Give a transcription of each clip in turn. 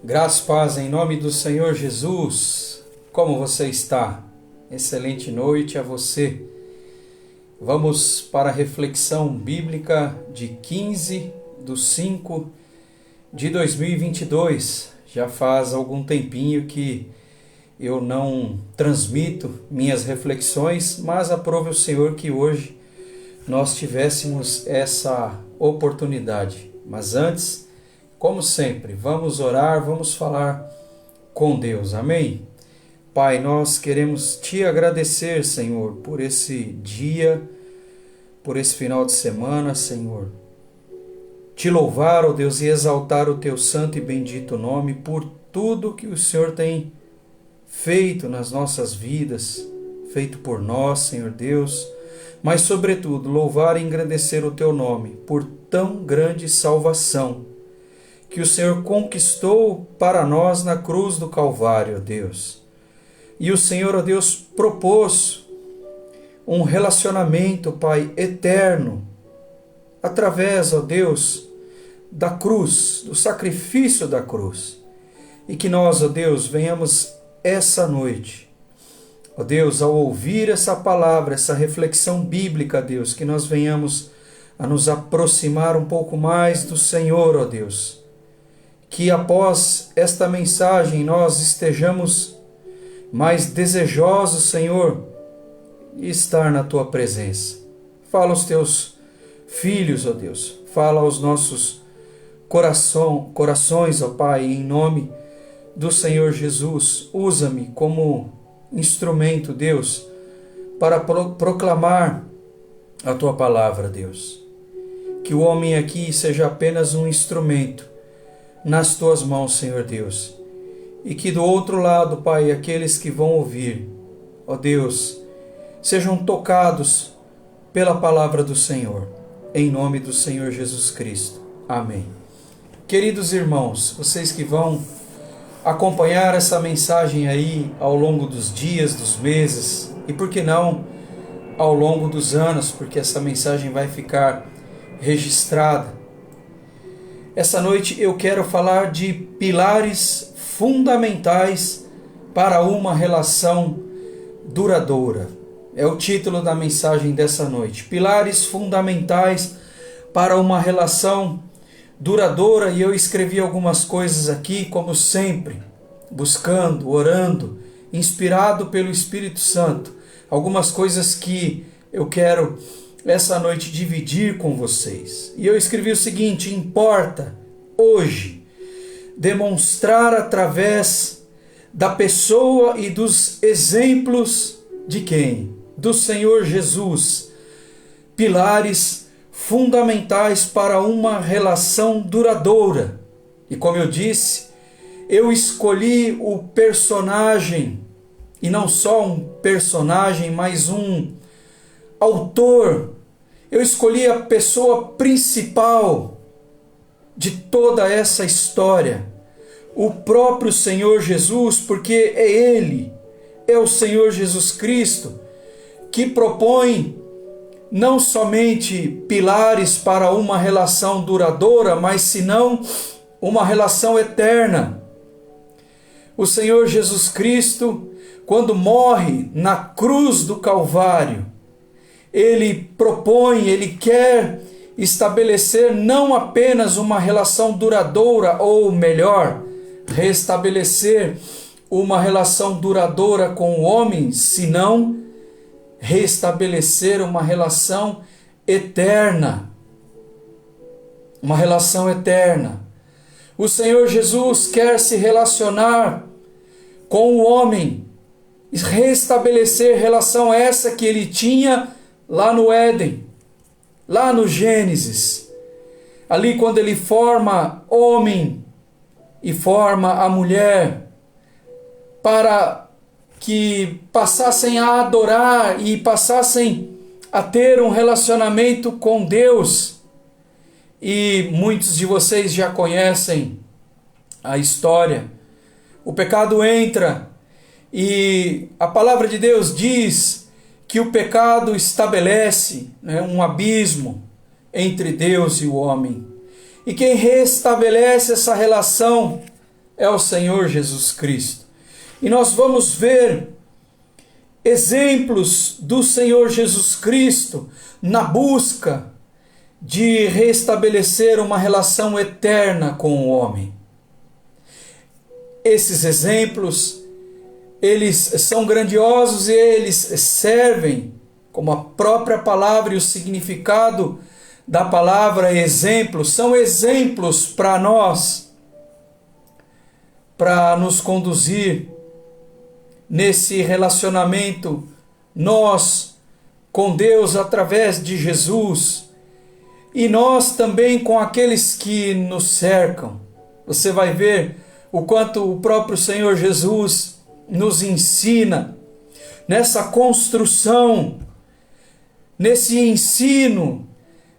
Graça e paz em nome do Senhor Jesus. Como você está? Excelente noite a você. Vamos para a reflexão bíblica de 15/5/2022. Já faz algum tempinho que eu não transmito minhas reflexões, mas aprove o Senhor que hoje nós tivéssemos essa oportunidade. Mas antes, como sempre, vamos orar, vamos falar com Deus, amém? Pai, nós queremos Te agradecer, Senhor, por esse dia, por esse final de semana, Senhor. Te louvar, ó Deus, e exaltar o Teu santo e bendito nome por tudo que o Senhor tem feito nas nossas vidas, feito por nós, Senhor Deus, mas sobretudo louvar e engrandecer o Teu nome por tão grande salvação que o Senhor conquistou para nós na cruz do Calvário, ó Deus. E o Senhor, ó Deus, propôs um relacionamento, Pai, eterno, através, ó Deus, da cruz, do sacrifício da cruz. E que nós, ó Deus, venhamos essa noite, ó Deus, ao ouvir essa palavra, essa reflexão bíblica, Deus, que nós venhamos a nos aproximar um pouco mais do Senhor, ó Deus. Que após esta mensagem nós estejamos mais desejosos, Senhor, de estar na Tua presença. Fala aos Teus filhos, ó Deus. Fala aos nossos corações, ó Pai, em nome do Senhor Jesus. Usa-me como instrumento, Deus, para proclamar a Tua palavra, Deus. Que o homem aqui seja apenas um instrumento nas Tuas mãos, Senhor Deus. E que do outro lado, Pai, aqueles que vão ouvir, ó Deus, sejam tocados pela palavra do Senhor, em nome do Senhor Jesus Cristo. Amém. Queridos irmãos, vocês que vão acompanhar essa mensagem aí ao longo dos dias, dos meses, e por que não ao longo dos anos, porque essa mensagem vai ficar registrada. Essa noite eu quero falar de pilares fundamentais para uma relação duradoura. É o título da mensagem dessa noite. Pilares fundamentais para uma relação duradoura. E eu escrevi algumas coisas aqui, como sempre, buscando, orando, inspirado pelo Espírito Santo. Algumas coisas que eu quero essa noite dividir com vocês. E eu escrevi o seguinte: importa hoje demonstrar através da pessoa e dos exemplos de quem? Do Senhor Jesus, pilares fundamentais para uma relação duradoura. E como eu disse, eu escolhi o personagem, e não só um personagem, mas um autor. Eu escolhi a pessoa principal de toda essa história, o próprio Senhor Jesus, porque é Ele, é o Senhor Jesus Cristo, que propõe não somente pilares para uma relação duradoura, mas senão uma relação eterna. O Senhor Jesus Cristo, quando morre na cruz do Calvário, Ele propõe, Ele quer estabelecer não apenas uma relação duradoura, ou melhor, restabelecer uma relação duradoura com o homem, senão restabelecer uma relação eterna. Uma relação eterna. O Senhor Jesus quer se relacionar com o homem, restabelecer relação essa que Ele tinha lá no Éden, lá no Gênesis, ali quando Ele forma homem e forma a mulher, para que passassem a adorar e passassem a ter um relacionamento com Deus. E muitos de vocês já conhecem a história. O pecado entra e a palavra de Deus diz que o pecado estabelece, um abismo entre Deus e o homem. E quem restabelece essa relação é o Senhor Jesus Cristo. E nós vamos ver exemplos do Senhor Jesus Cristo na busca de restabelecer uma relação eterna com o homem. Esses exemplos, eles são grandiosos e eles servem, como a própria palavra e o significado da palavra exemplo, são exemplos para nós, para nos conduzir nesse relacionamento, nós com Deus através de Jesus e nós também com aqueles que nos cercam. Você vai ver o quanto o próprio Senhor Jesus nos ensina nessa construção, nesse ensino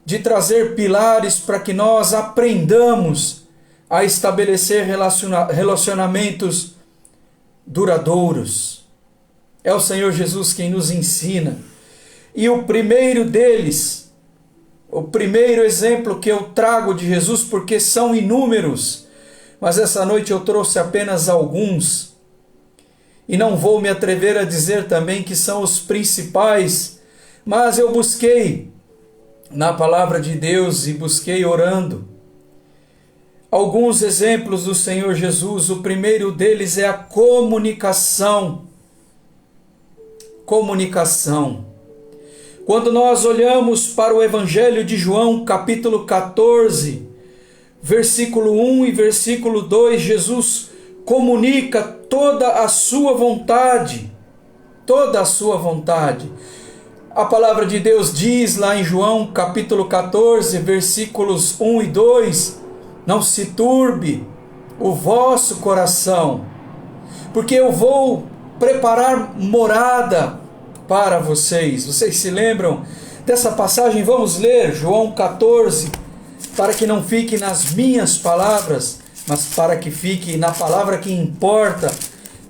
de trazer pilares para que nós aprendamos a estabelecer relacionamentos duradouros. É o Senhor Jesus quem nos ensina. E o primeiro deles, o primeiro exemplo que eu trago de Jesus, porque são inúmeros, mas essa noite eu trouxe apenas alguns, e não vou me atrever a dizer também que são os principais, mas eu busquei na palavra de Deus e busquei orando alguns exemplos do Senhor Jesus. O primeiro deles é a comunicação. Comunicação. Quando nós olhamos para o Evangelho de João, capítulo 14, versículo 1 e versículo 2, Jesus comunica toda a sua vontade. Toda a sua vontade. A palavra de Deus diz lá em João, capítulo 14, versículos 1 e 2, não se turbe o vosso coração, porque eu vou preparar morada para vocês. Vocês se lembram dessa passagem? Vamos ler João 14, para que não fique nas minhas palavras, mas para que fique na palavra que importa,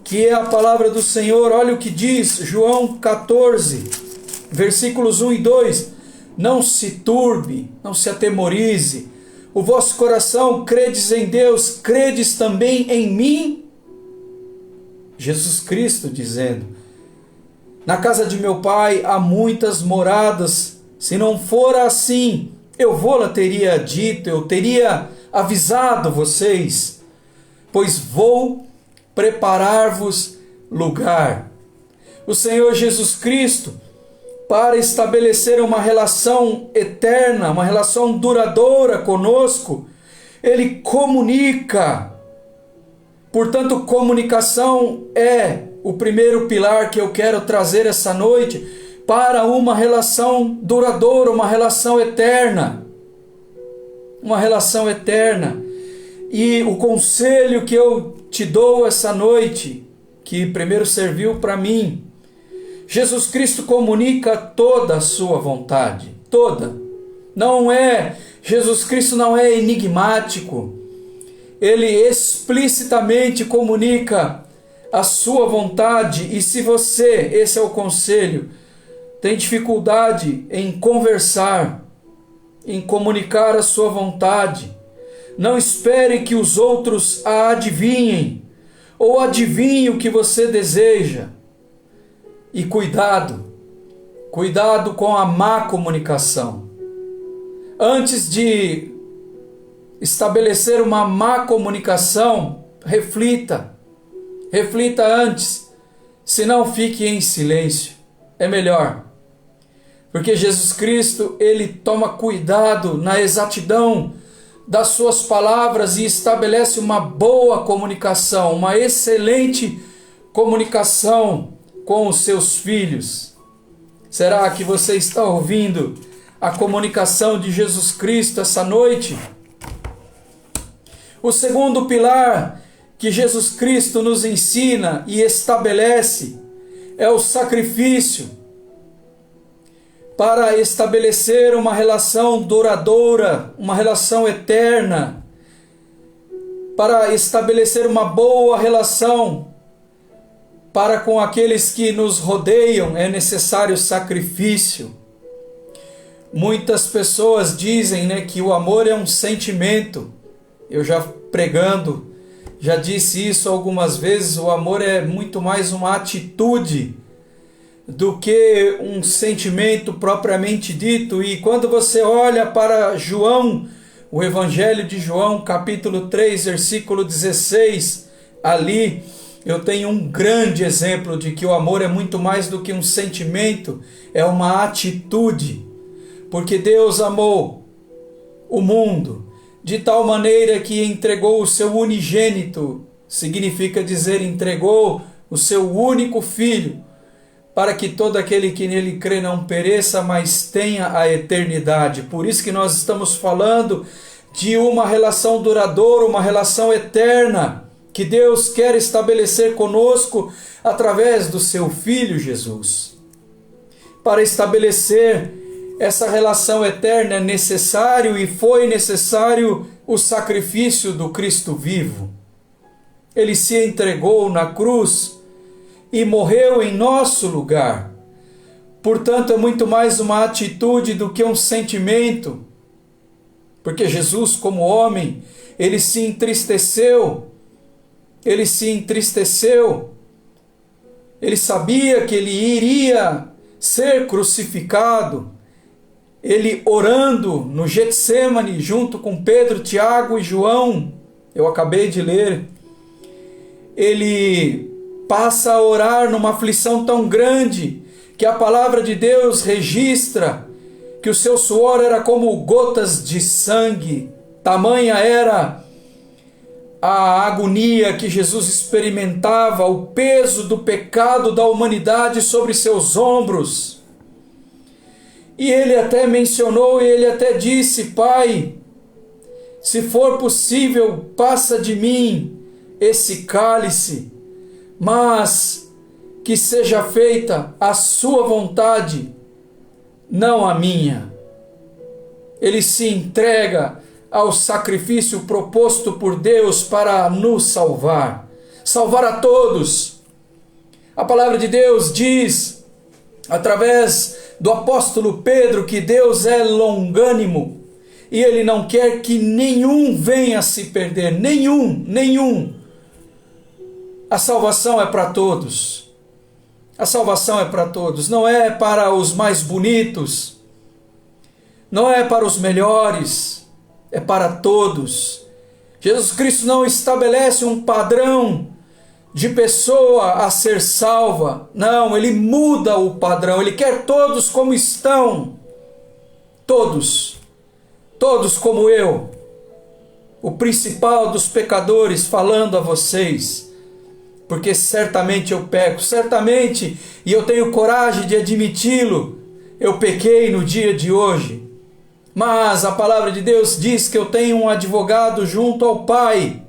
que é a palavra do Senhor. Olha o que diz João 14, versículos 1 e 2. Não se turbe, não se atemorize o vosso coração, credes em Deus, credes também em mim. Jesus Cristo dizendo: na casa de meu Pai há muitas moradas, se não fora assim, eu vou-la teria dito, eu teria avisado vocês, pois vou preparar-vos lugar. O Senhor Jesus Cristo, para estabelecer uma relação eterna, uma relação duradoura conosco, Ele comunica. Portanto, comunicação é o primeiro pilar que eu quero trazer essa noite para uma relação duradoura, uma relação eterna. Uma relação eterna. E o conselho que eu te dou essa noite, que primeiro serviu para mim, Jesus Cristo comunica toda a sua vontade, toda. Jesus Cristo não é enigmático. Ele explicitamente comunica a sua vontade. E se você, esse é o conselho, tem dificuldade em conversar, em comunicar a sua vontade, não espere que os outros a adivinhem, ou adivinhem o que você deseja. E cuidado com a má comunicação. Antes de estabelecer uma má comunicação, reflita antes, senão fique em silêncio, é melhor. Porque Jesus Cristo, Ele toma cuidado na exatidão das suas palavras e estabelece uma boa comunicação, uma excelente comunicação com os seus filhos. Será que você está ouvindo a comunicação de Jesus Cristo essa noite? O segundo pilar que Jesus Cristo nos ensina e estabelece é o sacrifício para estabelecer uma relação duradoura, uma relação eterna, para estabelecer uma boa relação para com aqueles que nos rodeiam, é necessário sacrifício. Muitas pessoas dizem, que o amor é um sentimento. Eu já pregando já disse isso algumas vezes, o amor é muito mais uma atitude do que um sentimento propriamente dito. E quando você olha para João, o Evangelho de João, capítulo 3, versículo 16, ali eu tenho um grande exemplo de que o amor é muito mais do que um sentimento, é uma atitude. Porque Deus amou o mundo de tal maneira que entregou o seu unigênito, significa dizer entregou o seu único filho, para que todo aquele que nele crê não pereça, mas tenha a eternidade. Por isso que nós estamos falando de uma relação duradoura, uma relação eterna, que Deus quer estabelecer conosco através do seu Filho Jesus. Para estabelecer essa relação eterna é necessário e foi necessário o sacrifício do Cristo vivo. Ele se entregou na cruz e morreu em nosso lugar. Portanto, é muito mais uma atitude do que um sentimento, porque Jesus, como homem, ele se entristeceu, ele sabia que ele iria ser crucificado. Ele orando no Getsemane, junto com Pedro, Tiago e João, eu acabei de ler, ele passa a orar numa aflição tão grande, que a palavra de Deus registra que o seu suor era como gotas de sangue, tamanha era a agonia que Jesus experimentava, o peso do pecado da humanidade sobre seus ombros. E ele até mencionou, ele até disse: Pai, se for possível, passa de mim esse cálice, mas que seja feita a sua vontade, não a minha. Ele se entrega ao sacrifício proposto por Deus para nos salvar a todos. A palavra de Deus diz, através do apóstolo Pedro, que Deus é longânimo e Ele não quer que nenhum venha a se perder, nenhum. A salvação é para todos. A salvação é para todos, não é para os mais bonitos, não é para os melhores, é para todos. Jesus Cristo não estabelece um padrão de pessoa a ser salva. Não, Ele muda o padrão. Ele quer todos como estão. Todos como eu, o principal dos pecadores, falando a vocês, porque certamente eu peco, certamente, e eu tenho coragem de admiti-lo, eu pequei no dia de hoje. Mas a palavra de Deus diz que eu tenho um advogado junto ao Pai,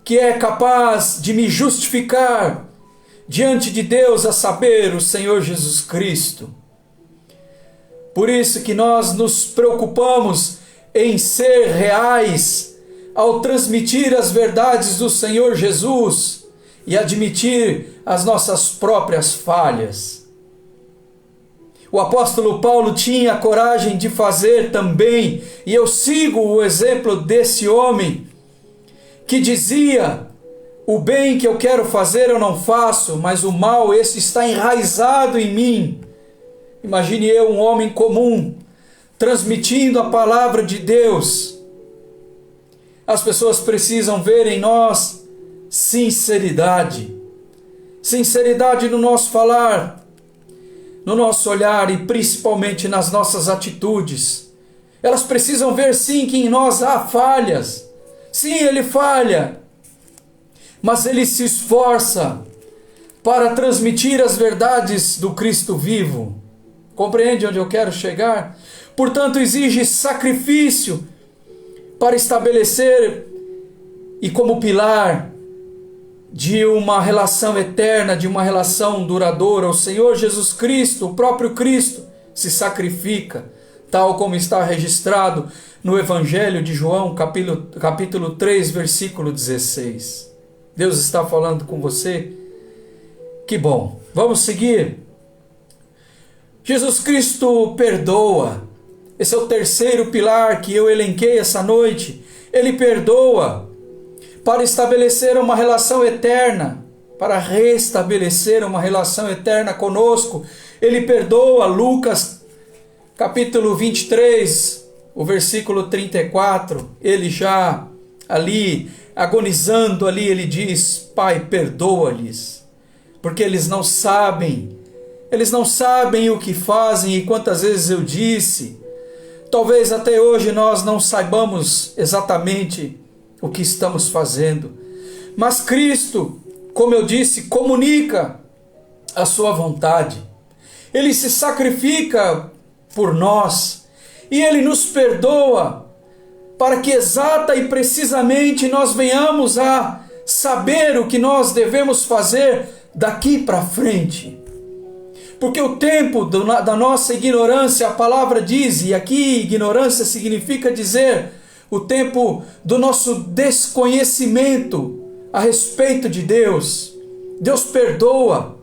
que é capaz de me justificar diante de Deus, a saber, o Senhor Jesus Cristo. Por isso que nós nos preocupamos em ser reais ao transmitir as verdades do Senhor Jesus e admitir as nossas próprias falhas. O apóstolo Paulo tinha a coragem de fazer também, e eu sigo o exemplo desse homem, que dizia: o bem que eu quero fazer eu não faço, mas o mal, esse está enraizado em mim. Imagine eu, um homem comum, transmitindo a palavra de Deus. As pessoas precisam ver em nós sinceridade no nosso falar, no nosso olhar e principalmente nas nossas atitudes. Elas precisam ver sim que em nós há falhas. Sim, ele falha, mas ele se esforça para transmitir as verdades do Cristo vivo. Compreende onde eu quero chegar? Portanto, exige sacrifício para estabelecer e como pilar de uma relação eterna, de uma relação duradoura. O Senhor Jesus Cristo, o próprio Cristo, se sacrifica, tal como está registrado no Evangelho de João, capítulo 3, versículo 16. Deus está falando com você? Que bom. Vamos seguir. Jesus Cristo perdoa. Esse é o terceiro pilar que eu elenquei essa noite. Ele perdoa. para estabelecer uma relação eterna, para restabelecer uma relação eterna conosco. Ele perdoa. Lucas capítulo 23, o versículo 34, ele já ali, agonizando ali, ele diz: Pai, perdoa-lhes, porque eles não sabem o que fazem. E quantas vezes eu disse, talvez até hoje nós não saibamos exatamente o que estamos fazendo, mas Cristo, como eu disse, comunica a sua vontade. Ele se sacrifica por nós e Ele nos perdoa para que exata e precisamente nós venhamos a saber o que nós devemos fazer daqui para frente. Porque o tempo da nossa ignorância, a palavra diz, e aqui ignorância significa dizer o tempo do nosso desconhecimento a respeito de Deus. Deus perdoa.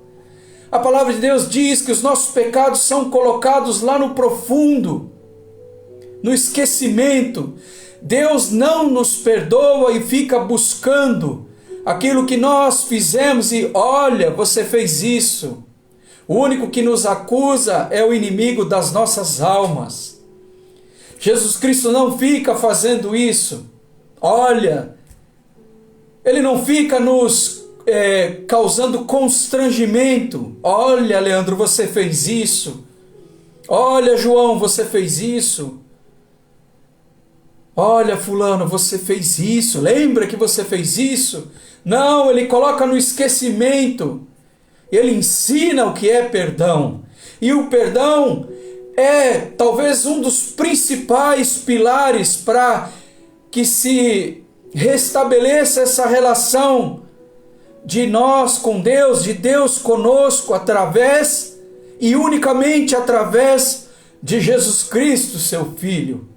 A palavra de Deus diz que os nossos pecados são colocados lá no profundo, no esquecimento. Deus não nos perdoa e fica buscando aquilo que nós fizemos e olha, você fez isso. O único que nos acusa é o inimigo das nossas almas. Jesus Cristo não fica fazendo isso. Olha, Ele não fica nos causando constrangimento. Olha, Leandro, você fez isso. Olha, João, você fez isso. Olha, fulano, você fez isso. Lembra que você fez isso? Não, Ele coloca no esquecimento. Ele ensina o que é perdão. E o perdão é talvez um dos principais pilares para que se restabeleça essa relação de nós com Deus, de Deus conosco, através e unicamente através de Jesus Cristo, seu Filho.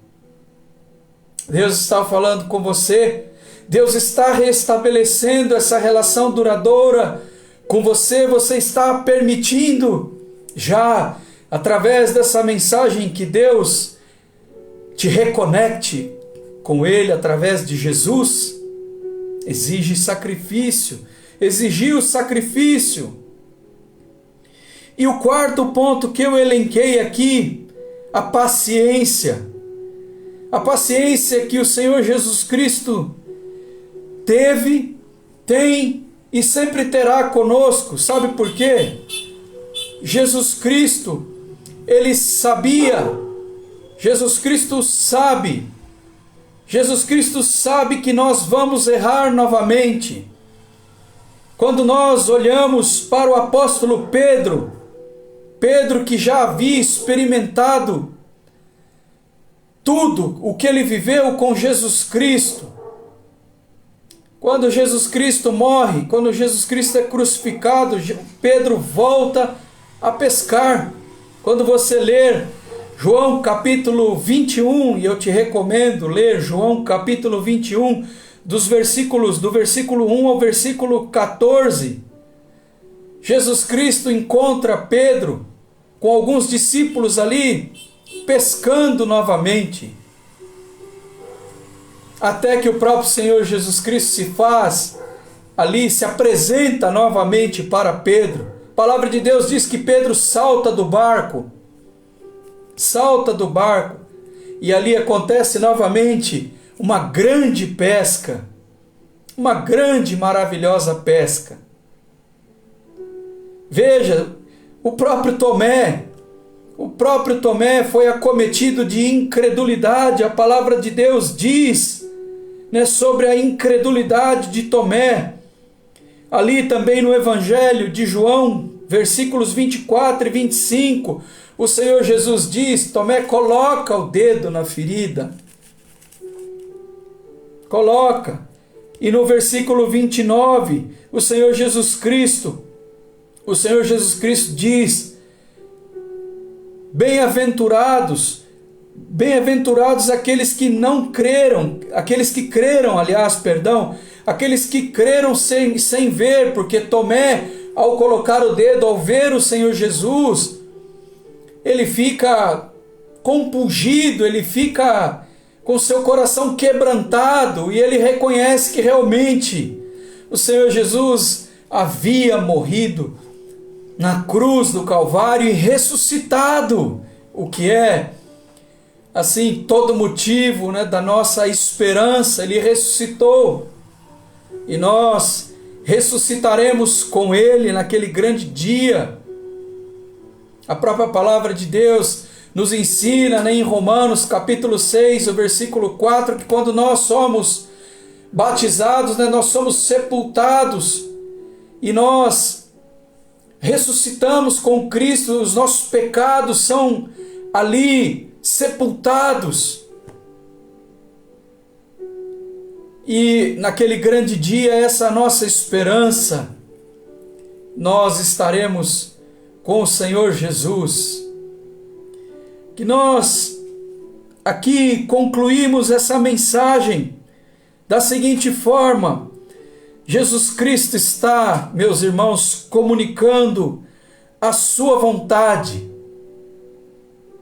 Deus está falando com você. Deus está restabelecendo essa relação duradoura com você. Você está permitindo já, através dessa mensagem, que Deus te reconecte com Ele através de Jesus. Exige sacrifício. Exigiu sacrifício. E o quarto ponto que eu elenquei aqui, a paciência. A paciência que o Senhor Jesus Cristo teve, tem e sempre terá conosco. Sabe por quê? Jesus Cristo, Ele sabia, Jesus Cristo sabe que nós vamos errar novamente. Quando nós olhamos para o apóstolo Pedro que já havia experimentado tudo o que ele viveu com Jesus Cristo, quando Jesus Cristo morre, quando Jesus Cristo é crucificado, Pedro volta a pescar. Quando você ler João capítulo 21, e eu te recomendo ler João capítulo 21, do versículo 1 ao versículo 14, Jesus Cristo encontra Pedro com alguns discípulos ali, pescando novamente, até que o próprio Senhor Jesus Cristo se apresenta novamente para Pedro. A palavra de Deus diz que Pedro salta do barco, e ali acontece novamente uma grande pesca, uma grande, maravilhosa pesca. Veja, o próprio Tomé foi acometido de incredulidade. A palavra de Deus diz, sobre a incredulidade de Tomé. Ali também no Evangelho de João, versículos 24 e 25, o Senhor Jesus diz: Tomé, coloca o dedo na ferida. Coloca. E no versículo 29, o Senhor Jesus Cristo diz: Bem-aventurados aqueles que não creram, aqueles que creram sem ver, porque Tomé, ao colocar o dedo, ao ver o Senhor Jesus, ele fica compungido, ele fica com seu coração quebrantado, e ele reconhece que realmente o Senhor Jesus havia morrido na cruz do Calvário e ressuscitado, o que é, assim, todo motivo, né, da nossa esperança. Ele ressuscitou e nós ressuscitaremos com ele naquele grande dia. A própria palavra de Deus nos ensina, né, em Romanos capítulo 6, o versículo 4, que quando nós somos batizados, né, nós somos sepultados e nós ressuscitamos com Cristo, os nossos pecados são ali sepultados. E naquele grande dia, essa nossa esperança, nós estaremos com o Senhor Jesus. Que nós aqui concluímos essa mensagem da seguinte forma: Jesus Cristo está, meus irmãos, comunicando a sua vontade.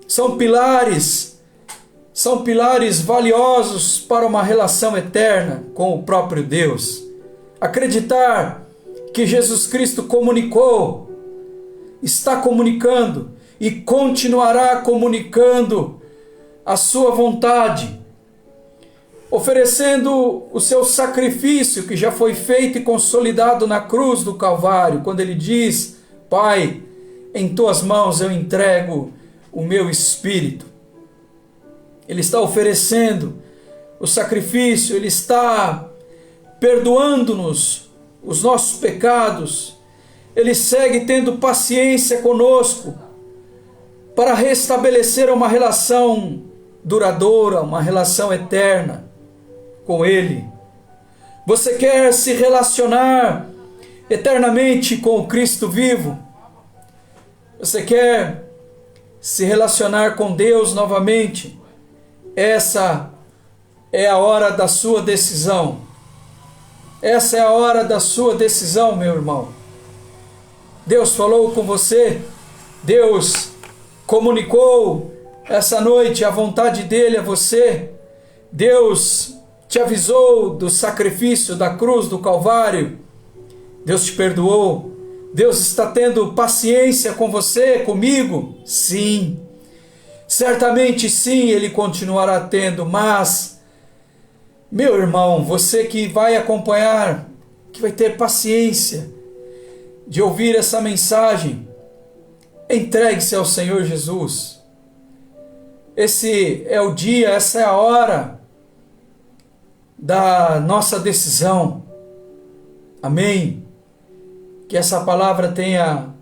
São pilares valiosos para uma relação eterna com o próprio Deus. Acreditar que Jesus Cristo comunicou, está comunicando e continuará comunicando a sua vontade, oferecendo o seu sacrifício que já foi feito e consolidado na cruz do Calvário, quando ele diz: Pai, em tuas mãos eu entrego o meu espírito. Ele está oferecendo o sacrifício, ele está perdoando-nos os nossos pecados, ele segue tendo paciência conosco para restabelecer uma relação duradoura, uma relação eterna com ele. Você quer se relacionar eternamente com o Cristo vivo? Você quer se relacionar com Deus novamente? Essa é a hora da sua decisão. Essa é a hora da sua decisão, meu irmão. Deus falou com você, Deus comunicou essa noite a vontade dele a você. Deus te avisou do sacrifício da cruz do Calvário. Deus te perdoou. Deus está tendo paciência com você, comigo? Sim. Certamente sim, ele continuará tendo, mas, meu irmão, você que vai acompanhar, que vai ter paciência de ouvir essa mensagem, entregue-se ao Senhor Jesus. Esse é o dia, essa é a hora da nossa decisão. Amém? Que essa palavra tenha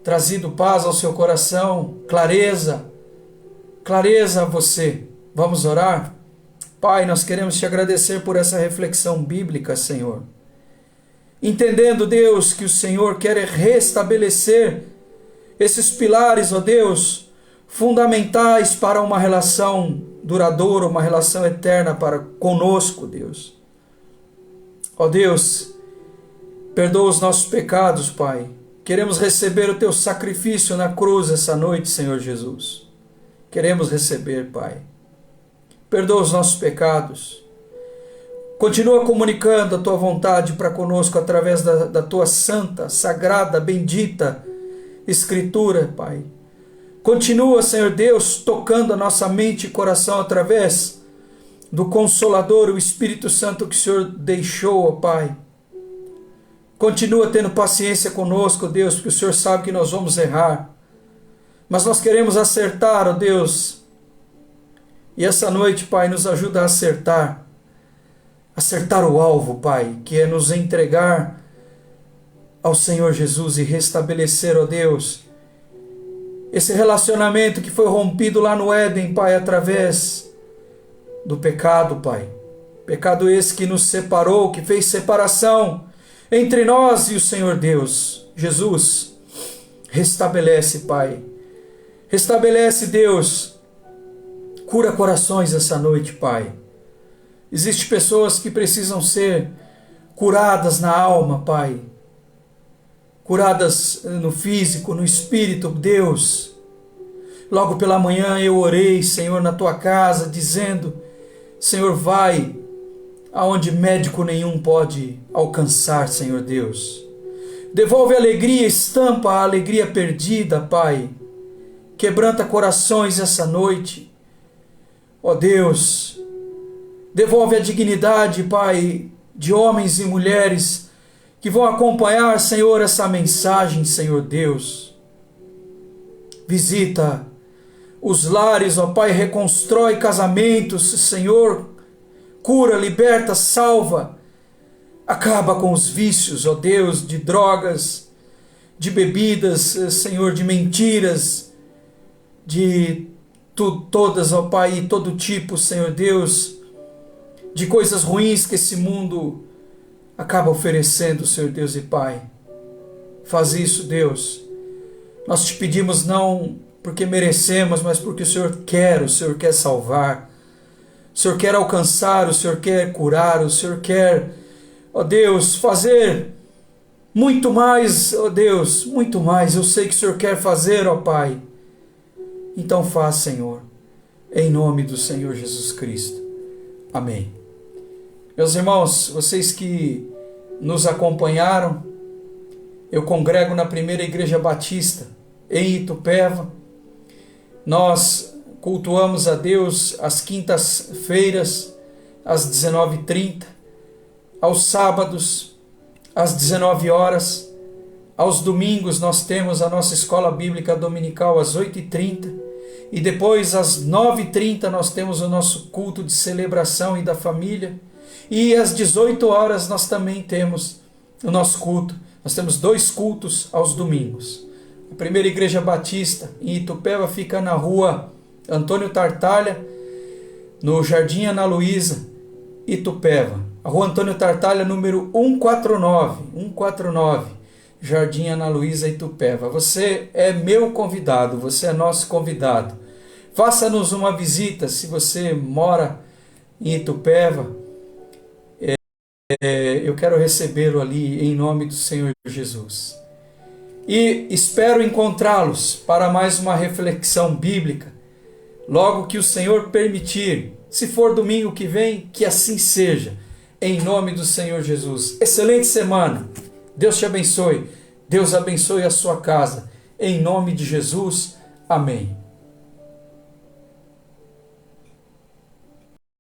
trazido paz ao seu coração, clareza a você. Vamos orar? Pai, nós queremos te agradecer por essa reflexão bíblica, Senhor. Entendendo, Deus, que o Senhor quer restabelecer esses pilares, ó Deus, fundamentais para uma relação duradoura, uma relação eterna para conosco, Deus. Ó Deus, perdoa os nossos pecados, Pai. Queremos receber o teu sacrifício na cruz essa noite, Senhor Jesus. Queremos receber, Pai. Perdoa os nossos pecados. Continua comunicando a tua vontade para conosco através da tua santa, sagrada, bendita Escritura, Pai. Continua, Senhor Deus, tocando a nossa mente e coração através do Consolador, o Espírito Santo que o Senhor deixou, ó Pai. Continua tendo paciência conosco, Deus, porque o Senhor sabe que nós vamos errar. Mas nós queremos acertar, ó Deus. E essa noite, Pai, nos ajuda a acertar. Acertar o alvo, Pai, que é nos entregar ao Senhor Jesus e restabelecer, ó Deus, esse relacionamento que foi rompido lá no Éden, Pai, através do pecado, Pai. Pecado esse que nos separou, que fez separação entre nós e o Senhor Deus. Jesus, restabelece, Pai. Restabelece, Deus. Cura corações essa noite, Pai. Existem pessoas que precisam ser curadas na alma, Pai. Curadas no físico, no espírito, Deus. Logo pela manhã eu orei, Senhor, na tua casa, dizendo Senhor, vai aonde médico nenhum pode alcançar, Senhor Deus. Devolve alegria, estampa a alegria perdida, Pai. Quebranta corações essa noite. Ó Deus, devolve a dignidade, Pai, de homens e mulheres que vão acompanhar, Senhor, essa mensagem, Senhor Deus. Visita os lares, ó Pai, reconstrói casamentos, Senhor, cura, liberta, salva, acaba com os vícios, ó Deus, de drogas, de bebidas, Senhor, de mentiras, de todas, ó Pai, todo tipo, Senhor Deus, de coisas ruins que esse mundo acaba oferecendo, Senhor Deus e Pai. Faz isso, Deus. Nós te pedimos não porque merecemos, mas porque o Senhor quer salvar. O Senhor quer alcançar, o Senhor quer curar, o Senhor quer, ó Deus, fazer muito mais, ó Deus, muito mais. Eu sei que o Senhor quer fazer, ó Pai. Então faz, Senhor, em nome do Senhor Jesus Cristo. Amém. Meus irmãos, vocês que nos acompanharam, eu congrego na Primeira Igreja Batista, em Itupeva. Nós cultuamos a Deus às quintas-feiras, às 19h30, aos sábados, às 19 horas, aos domingos nós temos a nossa escola bíblica dominical às 8h30, e depois às 9h30 nós temos o nosso culto de celebração e da família, e às 18 horas nós também temos o nosso culto. Nós temos 2 cultos aos domingos. A Primeira Igreja Batista em Itupeva fica na rua Antônio Tartaglia, no Jardim Ana Luísa, Itupeva. A rua Antônio Tartaglia, número 149, Jardim Ana Luísa, Itupeva. Você é meu convidado, você é nosso convidado. Faça-nos uma visita se você mora em Itupeva. Eu quero recebê-lo ali em nome do Senhor Jesus. E espero encontrá-los para mais uma reflexão bíblica, logo que o Senhor permitir. Se for domingo que vem, que assim seja, em nome do Senhor Jesus. Excelente semana. Deus te abençoe. Deus abençoe a sua casa. Em nome de Jesus. Amém.